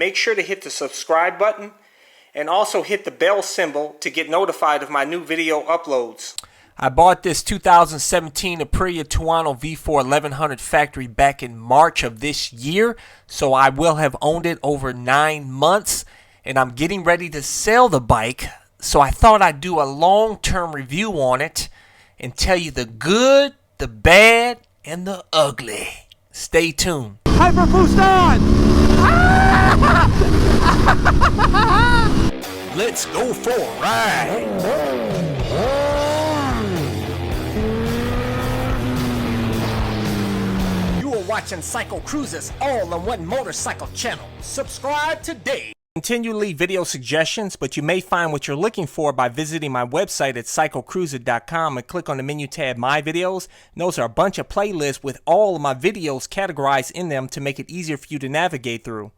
make sure to hit the subscribe button and also hit the bell symbol to get notified of my new video uploads. I bought this 2017 Aprilia Tuono V4 1100 factory back in March of this year, so I will have owned it over 9 months, and I'm getting ready to sell the bike, so I thought I'd do a long-term review on it and tell you the good, the bad, and the ugly. Stay tuned. Hyper boost on! Let's go for a ride. Watching CycleCruza's all-in-one motorcycle channel. Subscribe today. Continually video suggestions, but you may find what you're looking for by visiting my website at CycleCruza.com and click on the menu tab My Videos. And those are a bunch of playlists with all of my videos categorized in them to make it easier for you to navigate through.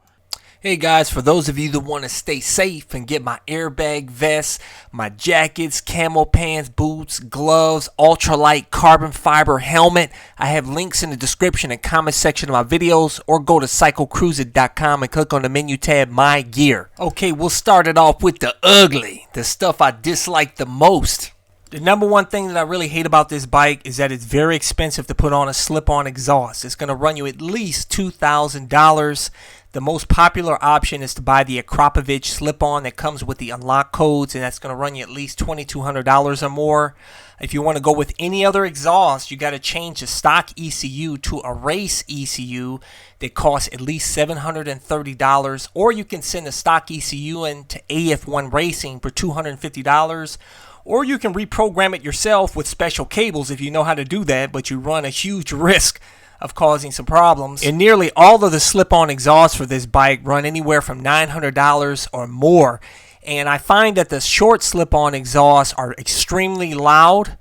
Hey guys, for those of you that want to stay safe and get my airbag vests, my jackets, camo pants, boots, gloves, ultralight carbon fiber helmet, I have links in the description and comment section of my videos, or go to CycleCruza.com and click on the menu tab My Gear. Okay, we'll start it off with the ugly, the stuff I dislike the most. The number one thing that I really hate about this bike is that it's very expensive to put on a slip-on exhaust. It's going to run you at least $2,000. The most popular option is to buy the Aprilia slip-on that comes with the unlock codes, and that's going to run you at least $2,200 or more. If you want to go with any other exhaust, you got to change the stock ECU to a race ECU that costs at least $730, or you can send the stock ECU in to AF1 Racing for $250. Or you can reprogram it yourself with special cables if you know how to do that, but you run a huge risk of causing some problems. And nearly all of the slip-on exhausts for this bike run anywhere from $900 or more. And I find that the short slip-on exhausts are extremely loud.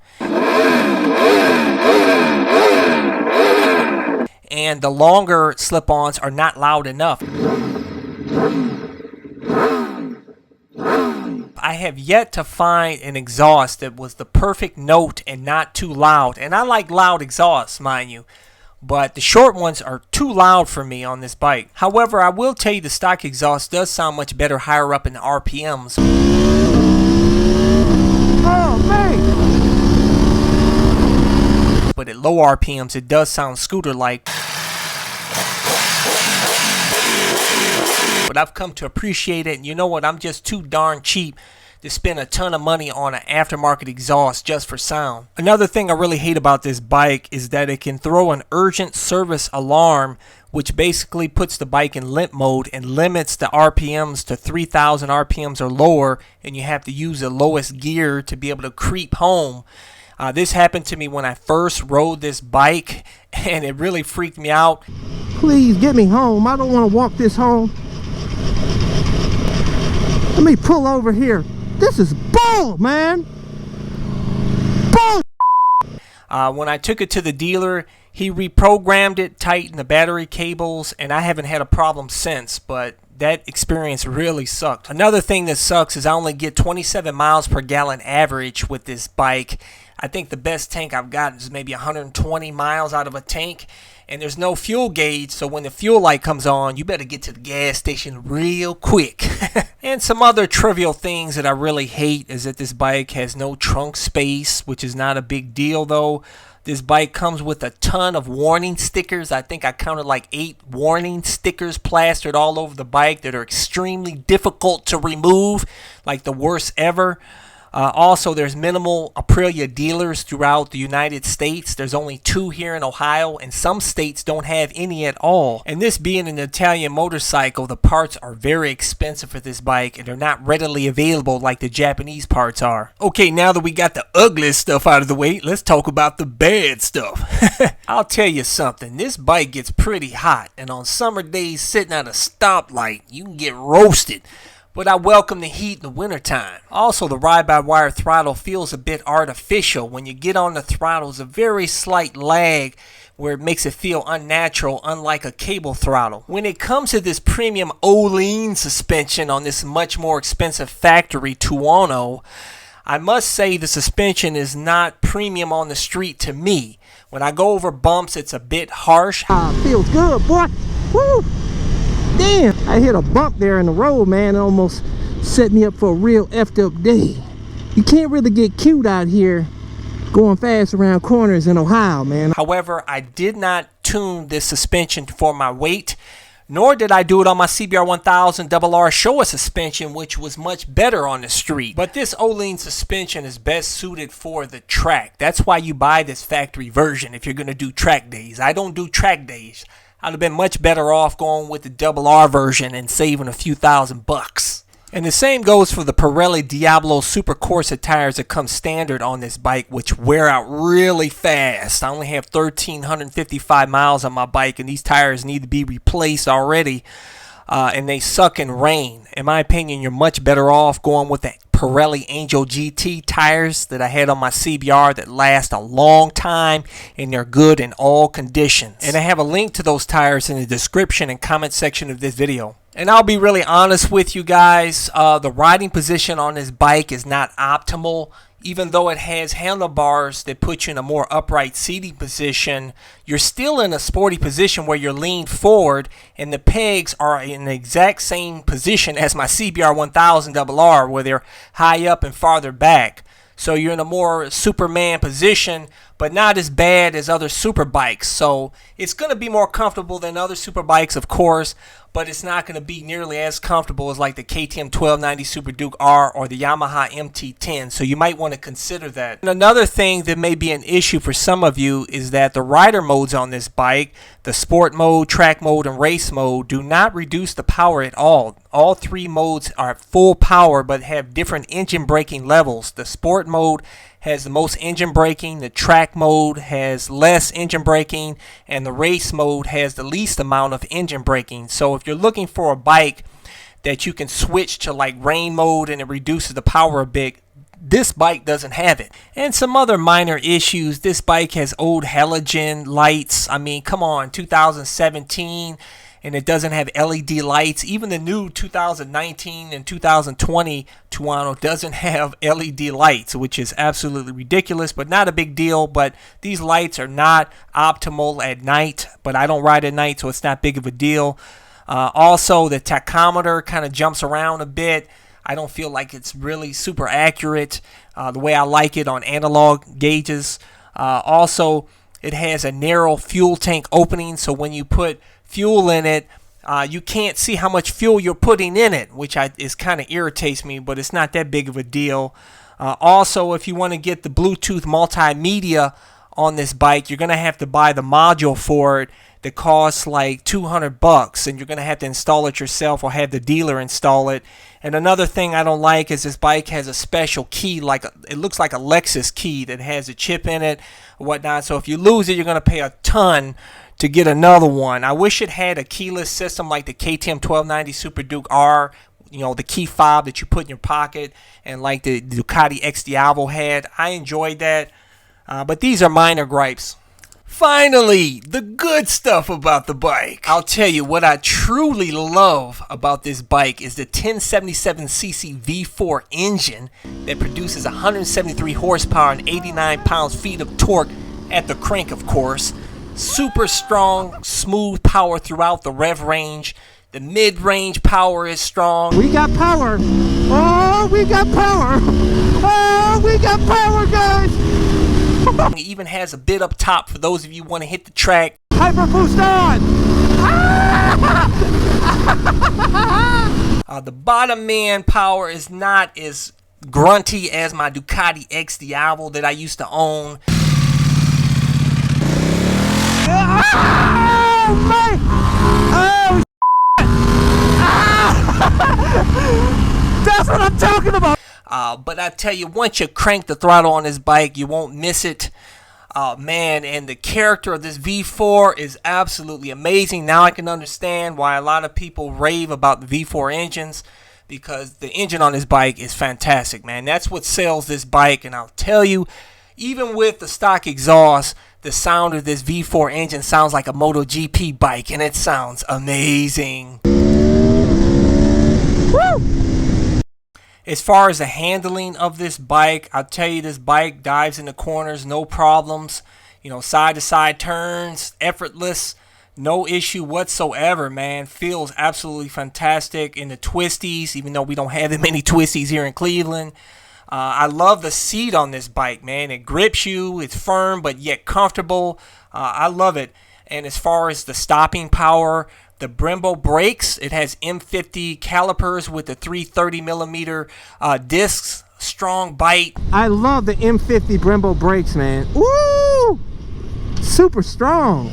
And the longer slip-ons are not loud enough. I have yet to find an exhaust that was the perfect note and not too loud. And I like loud exhausts, mind you. But the short ones are too loud for me on this bike. However, I will tell you the stock exhaust does sound much better higher up in the RPMs. Oh, man! But at low RPMs, it does sound scooter-like. But I've come to appreciate it, and you know what? I'm just too darn cheap to spend a ton of money on an aftermarket exhaust just for sound. Another thing I really hate about this bike is that it can throw an urgent service alarm, which basically puts the bike in limp mode and limits the RPMs to 3,000 RPMs or lower, and you have to use the lowest gear to be able to creep home. This happened to me when I first rode this bike, and it really freaked me out. Please get me home. I don't want to walk this home. Let me pull over here. This is bull, man. Bull. When I took it to the dealer, he reprogrammed it, tightened the battery cables, and I haven't had a problem since, but that experience really sucked. Another thing that sucks is I only get 27 miles per gallon average with this bike. I think the best tank I've gotten is maybe 120 miles out of a tank. And there's no fuel gauge, so when the fuel light comes on, you better get to the gas station real quick. And some other trivial things that I really hate is that this bike has no trunk space, which is not a big deal though. This bike comes with a ton of warning stickers. I think I counted like 8 warning stickers plastered all over the bike that are extremely difficult to remove, like the worst ever. Also, there's minimal Aprilia dealers throughout the United States. There's only 2 here in Ohio, and some states don't have any at all. And this being an Italian motorcycle, the parts are very expensive for this bike, and they're not readily available like the Japanese parts are. Okay, now that we got the ugly stuff out of the way, let's talk about the bad stuff. I'll tell you something, this bike gets pretty hot, and on summer days sitting at a stoplight, you can get roasted. But I welcome the heat in the wintertime. Also, the ride-by-wire throttle feels a bit artificial. When you get on the throttle, there's a very slight lag where it makes it feel unnatural, unlike a cable throttle. When it comes to this premium Olean suspension on this much more expensive factory Tuono, I must say the suspension is not premium on the street to me. When I go over bumps, it's a bit harsh. Feels good, boy. Woo! damn, I hit a bump there in the road, man. It almost set me up for a real effed up day. You can't really get cute out here going fast around corners in Ohio, man. However, I did not tune this suspension for my weight, nor did I do it on my CBR 1000 RR Showa suspension, which was much better on the street. But this Öhlins suspension is best suited for the track. That's why you buy this factory version if you're going to do track days. I don't do track days. I'd have been much better off going with the RR version and saving a few $1,000. And the same goes for the Pirelli Diablo Super Corsa tires that come standard on this bike, which wear out really fast. I only have 1,355 miles on my bike, and these tires need to be replaced already, and they suck in rain. In my opinion, you're much better off going with the Pirelli Angel GT tires that I had on my CBR that last a long time, and they're good in all conditions. And I have a link to those tires in the description and comment section of this video. And I'll be really honest with you guys, the riding position on this bike is not optimal. Even though it has handlebars that put you in a more upright seating position, you're still in a sporty position where you're leaned forward, and the pegs are in the exact same position as my CBR 1000 RR, where they're high up and farther back. So you're in a more Superman position, but not as bad as other super bikes. So it's going to be more comfortable than other super bikes, of course, but it's not going to be nearly as comfortable as like the KTM 1290 Super Duke R or the Yamaha MT10. So you might want to consider that. And another thing that may be an issue for some of you is that the rider modes on this bike, the sport mode, track mode, and race mode, do not reduce the power at all. All three modes are at full power but have different engine braking levels. The sport mode has the most engine braking, the track mode has less engine braking, and the race mode has the least amount of engine braking. So if you're looking for a bike that you can switch to like rain mode and it reduces the power a bit, this bike doesn't have it. And some other minor issues, this bike has old halogen lights. I mean, come on, 2017, and it doesn't have LED lights. Even the new 2019 and 2020 Tuono doesn't have LED lights, which is absolutely ridiculous, but not a big deal. But these lights are not optimal at night, but I don't ride at night, so it's not big of a deal. Also, the tachometer kind of jumps around a bit. I don't feel like it's really super accurate the way I like it on analog gauges. Also, it has a narrow fuel tank opening, so when you put fuel in it, you can't see how much fuel you're putting in it, which is kind of irritates me, but it's not that big of a deal. Also, if you want to get the Bluetooth multimedia on this bike, you're going to have to buy the module for it that costs like $200, and you're going to have to install it yourself or have the dealer install it. And another thing I don't like is this bike has a special key, like it looks like a Lexus key that has a chip in it or whatnot. So if you lose it, you're going to pay a ton to get another one. I wish it had a keyless system like the KTM 1290 Super Duke R, you know, the key fob that you put in your pocket, and like the Ducati X Diavolo had. I enjoyed that, but these are minor gripes. Finally, the good stuff about the bike. I'll tell you what I truly love about this bike is the 1077cc V4 engine that produces 173 horsepower and 89 pounds-feet of torque at the crank, of course. Super strong, smooth power throughout the rev range. The mid-range power is strong. We got power. Oh, we got power. Oh, we got power, guys. It even has a bit up top for those of you who want to hit the track. Hyper boost on. The bottom man power is not as grunty as my Ducati X Diavolo that I used to own. Oh, my. Oh, that's what I'm talking about. But I tell you, once you crank the throttle on this bike, you won't miss it. Man, and the character of this V4 is absolutely amazing. Now I can understand why a lot of people rave about the V4 engines, because the engine on this bike is fantastic, man. That's what sells this bike, and I'll tell you, even with the stock exhaust, the sound of this V4 engine sounds like a MotoGP bike, and it sounds amazing. Woo! As far as the handling of this bike, I'll tell you, this bike dives in the corners, no problems. You know, side-to-side turns, effortless. No issue whatsoever, man. Feels absolutely fantastic in the twisties, even though we don't have that many twisties here in Cleveland. I love the seat on this bike, man. It grips you. It's firm but yet comfortable. I love it. And as far as the stopping power, the Brembo brakes, it has M50 calipers with the 330 millimeter discs. Strong bite. I love the M50 Brembo brakes, man. Woo! Super strong.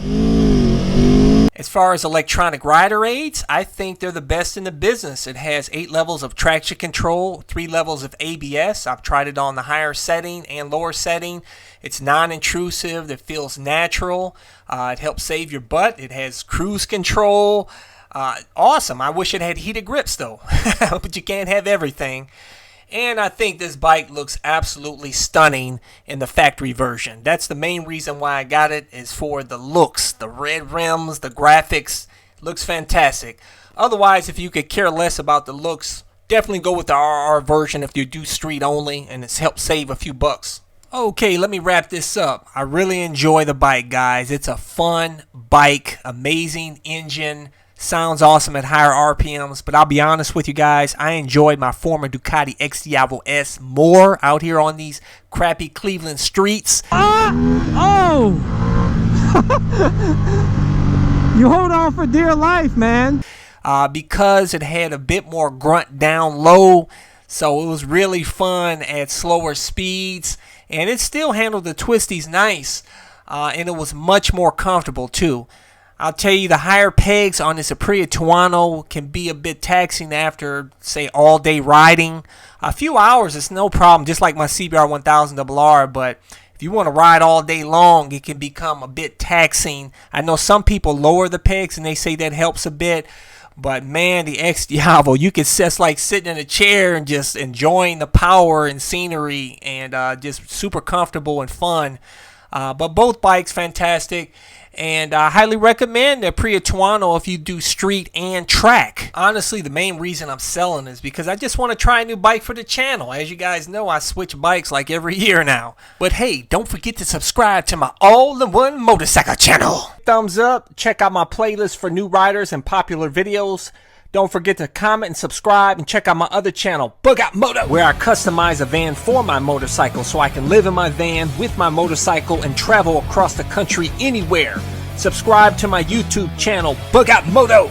As far as electronic rider aids, I think they're the best in the business. It has 8 levels of traction control, 3 levels of ABS. I've tried it on the higher setting and lower setting. It's non-intrusive. It feels natural. It helps save your butt. It has cruise control. Awesome. I wish it had heated grips though, but you can't have everything. And I think this bike looks absolutely stunning in the factory version. That's the main reason why I got it, is for the looks. The red rims, the graphics. Looks fantastic. Otherwise, if you could care less about the looks, definitely go with the RR version if you do street only, and it's helped save a few bucks. Okay, let me wrap this up. I really enjoy the bike, guys. It's a fun bike, amazing engine. Sounds awesome at higher RPMs, but I'll be honest with you guys, I enjoyed my former Ducati X Diavolo S more out here on these crappy Cleveland streets. Oh! You hold on for dear life, man. Because it had a bit more grunt down low, so it was really fun at slower speeds, and it still handled the twisties nice, and it was much more comfortable too. I'll tell you, the higher pegs on this Aprilia Tuono can be a bit taxing after, say, all-day riding. A few hours is no problem, just like my CBR 1000RR, but if you want to ride all day long, it can become a bit taxing. I know some people lower the pegs, and they say that helps a bit, but man, the X Diavolo, you can just like sitting in a chair and just enjoying the power and scenery, and just super comfortable and fun. But both bikes, fantastic. And I highly recommend the Aprilia Tuono if you do street and track. Honestly, the main reason I'm selling is because I just want to try a new bike for the channel. As you guys know, I switch bikes like every year now. But hey, don't forget to subscribe to my all-in-one motorcycle channel. Thumbs up. Check out my playlist for new riders and popular videos. Don't forget to comment and subscribe, and check out my other channel, Bug Out Moto, where I customize a van for my motorcycle so I can live in my van with my motorcycle and travel across the country anywhere. Subscribe to my YouTube channel, Bug Out Moto.